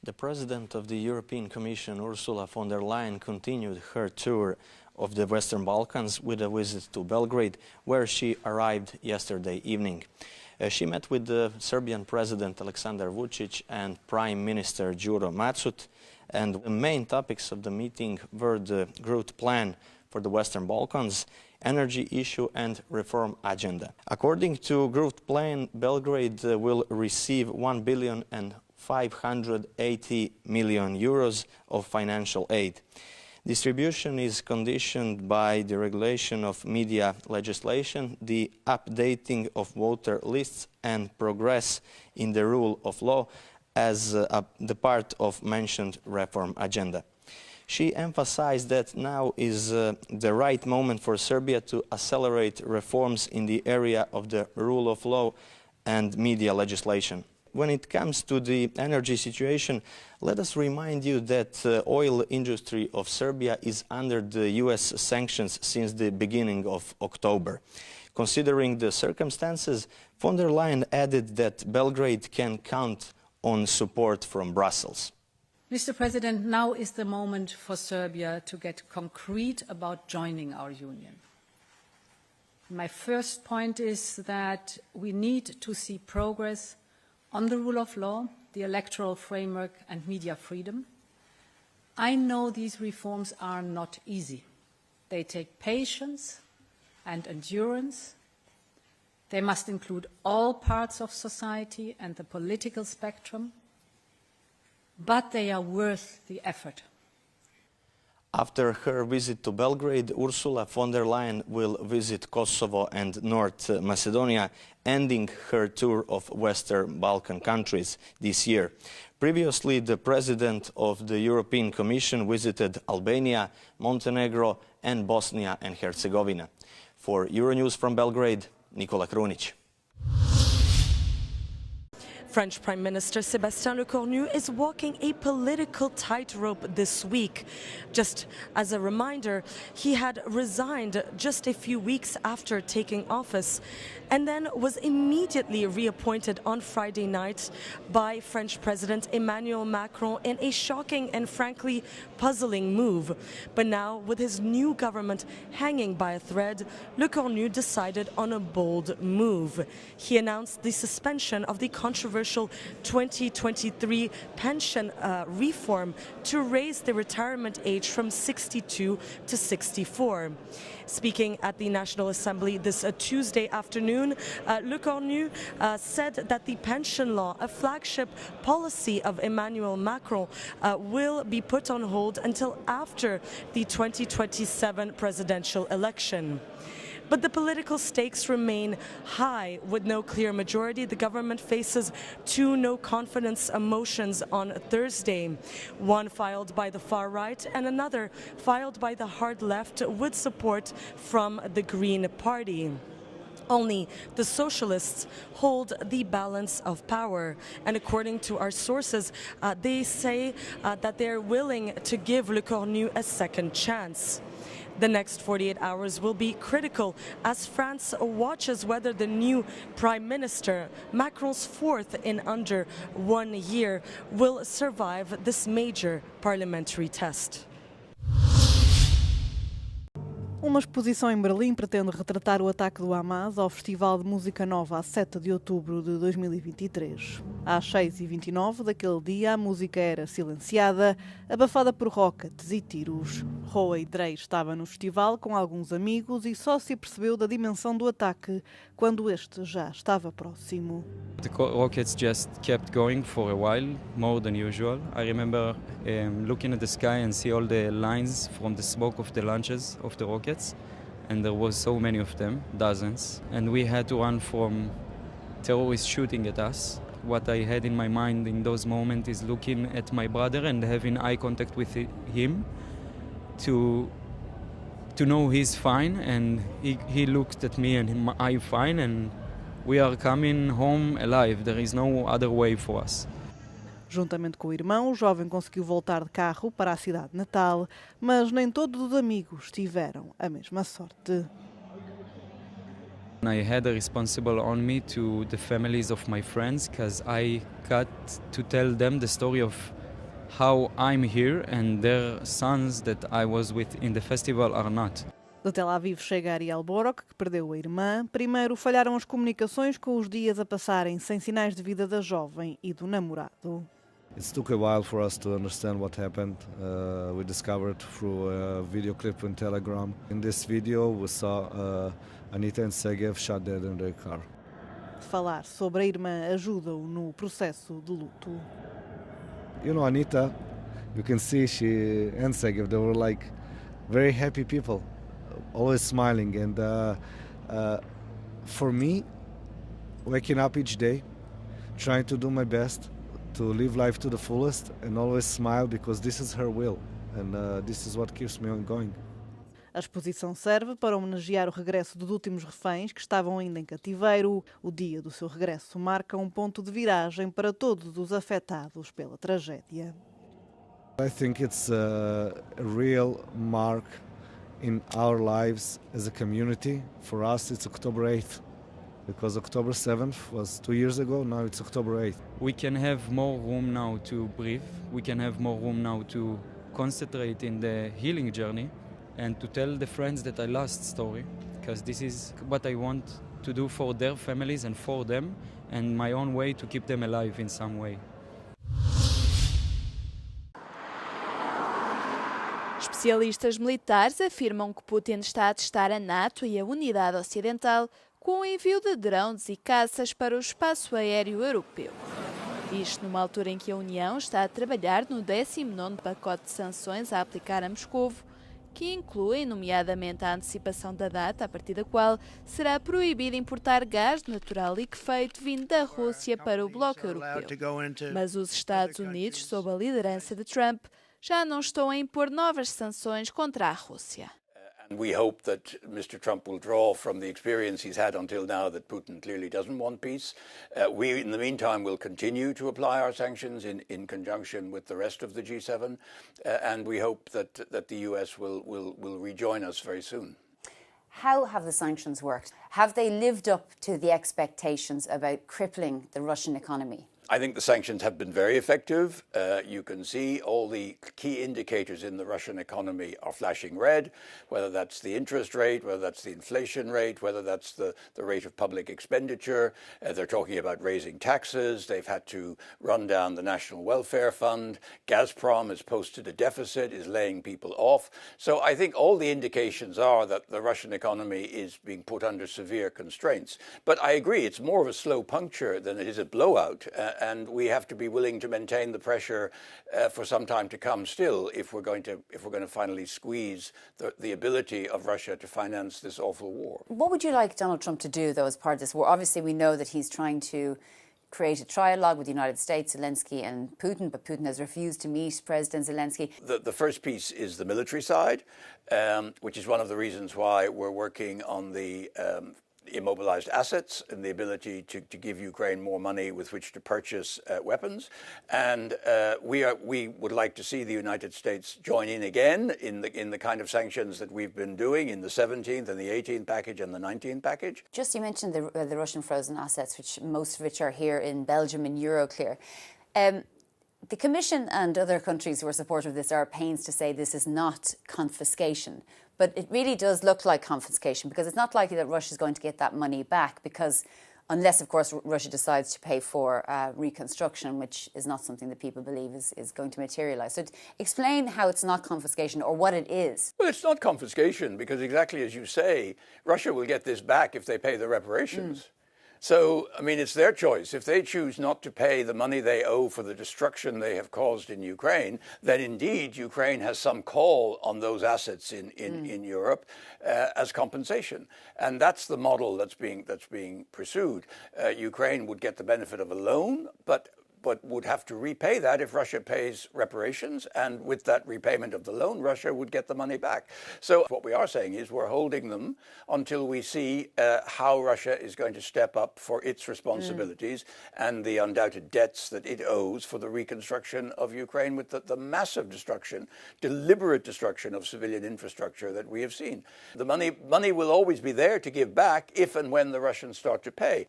The President of the European Commission, Ursula von der Leyen, continued her tour of the Western Balkans with a visit to Belgrade, where she arrived yesterday evening. She met with the Serbian President Aleksandar Vučić and Prime Minister Đuro Macut, and the main topics of the meeting were the growth plan for the Western Balkans, energy issue and reform agenda. According to growth plan, Belgrade will receive 1,580 million euros of financial aid. Distribution is conditioned by the regulation of media legislation, the updating of voter lists and progress in the rule of law as the part of mentioned reform agenda. She emphasized that now is the right moment for Serbia to accelerate reforms in the area of the rule of law and media legislation. When it comes to the energy situation, let us remind you that the oil industry of Serbia is under the US sanctions since the beginning of October. Considering the circumstances, von der Leyen added that Belgrade can count on support from Brussels. Mr. President, now is the moment for Serbia to get concrete about joining our union. My first point is that we need to see progress on the rule of law, the electoral framework and media freedom. I know these reforms are not easy. They take patience and endurance. They must include all parts of society and the political spectrum, but they are worth the effort. After her visit to Belgrade, Ursula von der Leyen will visit Kosovo and North Macedonia, ending her tour of Western Balkan countries this year. Previously, the President of the European Commission visited Albania, Montenegro and Bosnia and Herzegovina. For Euronews from Belgrade, Nikola Krunić. French Prime Minister Sébastien Lecornu is walking a political tightrope this week. Just as a reminder, he had resigned just a few weeks after taking office and then was immediately reappointed on Friday night by French President Emmanuel Macron in a shocking and frankly puzzling move. But now, with his new government hanging by a thread, Lecornu decided on a bold move. He announced the suspension of the controversial 2023 pension reform to raise the retirement age from 62 to 64. Speaking at the National Assembly this Tuesday afternoon, Lecornu said that the pension law, a flagship policy of Emmanuel Macron, will be put on hold until after the 2027 presidential election. But the political stakes remain high. With no clear majority, the government faces two no-confidence motions on Thursday. One filed by the far right and another filed by the hard left with support from the Green Party. Only the socialists hold the balance of power. And according to our sources, they say that they're willing to give Lecornu a second chance. The next 48 hours will be critical as France watches whether the new Prime Minister, Macron's fourth in under 1 year, will survive this major parliamentary test. Uma exposição em Berlim pretende retratar o ataque do Hamas ao Festival de Música Nova a 7 de outubro de 2023. Às 6h29 daquele dia, a música era silenciada, abafada por rockets e tiros. Roa Drey estava no festival com alguns amigos e só se apercebeu da dimensão do ataque quando este já estava próximo. The rockets just kept going for a while, more than usual. I remember looking at the sky and see all the lines from the smoke of the launches of the rockets, and there was so many of them, dozens, and we had to run from terrorists shooting at us. What I had in my mind in those moments is looking at my brother and having eye contact with him to know he's fine, and he looked at me and I'm fine, and we are coming home alive. There is no other way for us. Juntamente com o irmão, o jovem conseguiu voltar de carro para a cidade natal, mas nem todos os amigos tiveram a mesma sorte. I had a responsible on me to the families of my friends because I got to tell them the story of how I'm here and their sons that I was with in the festival are not. De Tel Aviv chega Ariel Borok, que perdeu a irmã. Primeiro falharam as comunicações com os dias a passarem sem sinais de vida da jovem e do namorado. It took a while for us to understand what happened. We discovered through a video clip on Telegram. In this video we saw Anita and Segev shot dead in their car. Falar sobre a irmã ajuda-o no processo de luto. You know, Anita, you can see she and Segev, they were like very happy people, always smiling. And for me, waking up each day, trying to do my best, to live life to the fullest and always smile, because this is her will and this is what keeps me on going. A exposição serve para homenagear o regresso dos últimos reféns que estavam ainda em cativeiro. O dia do seu regresso marca um ponto de viragem para todos os afetados pela tragédia. I think it's a real mark in our lives as a community. For us, it's October 8th, because October 7th was 2 years ago, now it's October 8th. We can have more room now to breathe. We can have more room now to concentrate in the healing journey and to tell the friends that I lost story, because this is what I want to do for their families and for them, and my own way to keep them alive in some way. Especialistas militares afirmam que Putin está a testar a NATO e a unidade ocidental com o envio de drones e caças para o espaço aéreo europeu. Isto numa altura em que a União está a trabalhar no 19º pacote de sanções a aplicar a Moscovo, que incluem, nomeadamente, a antecipação da data a partir da qual será proibido importar gás natural liquefeito vindo da Rússia para o bloco europeu. Mas os Estados Unidos, sob a liderança de Trump, já não estão a impor novas sanções contra a Rússia. And we hope that Mr. Trump will draw from the experience he's had until now that Putin clearly doesn't want peace. We, in the meantime, will continue to apply our sanctions in conjunction with the rest of the G7, and we hope that the US will rejoin us very soon. How have the sanctions worked? Have they lived up to the expectations about crippling the Russian economy? I think the sanctions have been very effective. You can see all the key indicators in the Russian economy are flashing red, whether that's the interest rate, whether that's the inflation rate, whether that's the rate of public expenditure. They're talking about raising taxes. They've had to run down the National Welfare Fund. Gazprom has posted a deficit, is laying people off. So I think all the indications are that the Russian economy is being put under severe constraints. But I agree, it's more of a slow puncture than it is a blowout. And we have to be willing to maintain the pressure for some time to come still if we're going to finally squeeze the ability of Russia to finance this awful war. What would you like Donald Trump to do, though, as part of this war? Obviously, we know that he's trying to create a trialogue with the United States, Zelensky and Putin, but Putin has refused to meet President Zelensky. The first piece is the military side, which is one of the reasons why we're working on the immobilized assets and the ability to give Ukraine more money with which to purchase weapons. And we would like to see the United States join in again in the kind of sanctions that we've been doing in the 17th and the 18th package and the 19th package. Just you mentioned the Russian frozen assets, which most of which are here in Belgium in Euroclear. The Commission and other countries who are supportive of this are at pains to say this is not confiscation. But it really does look like confiscation, because it's not likely that Russia is going to get that money back, because unless, of course, Russia decides to pay for reconstruction, which is not something that people believe is going to materialise. So explain how it's not confiscation, or what it is. Well, it's not confiscation, because exactly as you say, Russia will get this back if they pay the reparations. So, I mean, it's their choice. If they choose not to pay the money they owe for the destruction they have caused in Ukraine, then indeed Ukraine has some call on those assets in Europe as compensation. And that's the model that's being pursued. Ukraine would get the benefit of a loan, but would have to repay that if Russia pays reparations, and with that repayment of the loan, Russia would get the money back. So what we are saying is we're holding them until we see how Russia is going to step up for its responsibilities and the undoubted debts that it owes for the reconstruction of Ukraine, with the massive destruction, deliberate destruction of civilian infrastructure that we have seen. The money will always be there to give back if and when the Russians start to pay.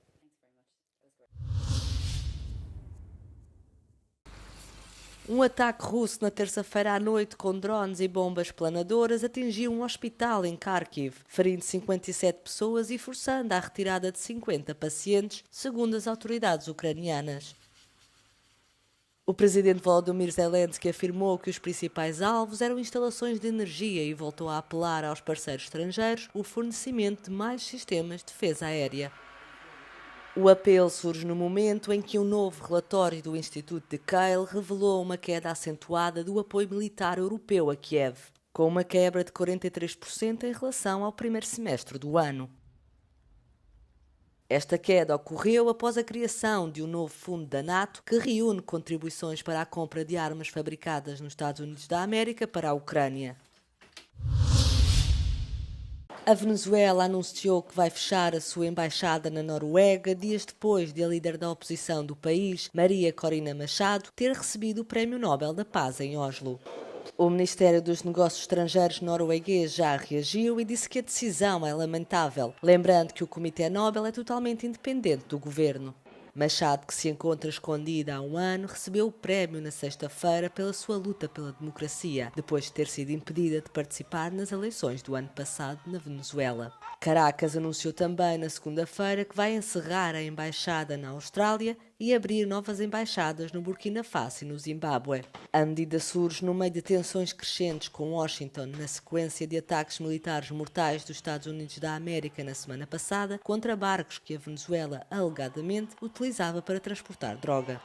Um ataque russo na terça-feira à noite com drones e bombas planadoras atingiu um hospital em Kharkiv, ferindo 57 pessoas e forçando a retirada de 50 pacientes, segundo as autoridades ucranianas. O presidente Volodymyr Zelensky afirmou que os principais alvos eram instalações de energia e voltou a apelar aos parceiros estrangeiros o fornecimento de mais sistemas de defesa aérea. O apelo surge no momento em que um novo relatório do Instituto de Kiel revelou uma queda acentuada do apoio militar europeu a Kiev, com uma quebra de 43% em relação ao primeiro semestre do ano. Esta queda ocorreu após a criação de um novo fundo da NATO que reúne contribuições para a compra de armas fabricadas nos Estados Unidos da América para a Ucrânia. A Venezuela anunciou que vai fechar a sua embaixada na Noruega dias depois de a líder da oposição do país, Maria Corina Machado, ter recebido o Prémio Nobel da Paz em Oslo. O Ministério dos Negócios Estrangeiros norueguês já reagiu e disse que a decisão é lamentável, lembrando que o Comitê Nobel é totalmente independente do governo. Machado, que se encontra escondida há um ano, recebeu o prémio na sexta-feira pela sua luta pela democracia, depois de ter sido impedida de participar nas eleições do ano passado na Venezuela. Caracas anunciou também na segunda-feira que vai encerrar a embaixada na Austrália e abrir novas embaixadas no Burkina Faso e no Zimbábue. A medida surge no meio de tensões crescentes com Washington na sequência de ataques militares mortais dos Estados Unidos da América na semana passada contra barcos que a Venezuela alegadamente utilizava para transportar droga.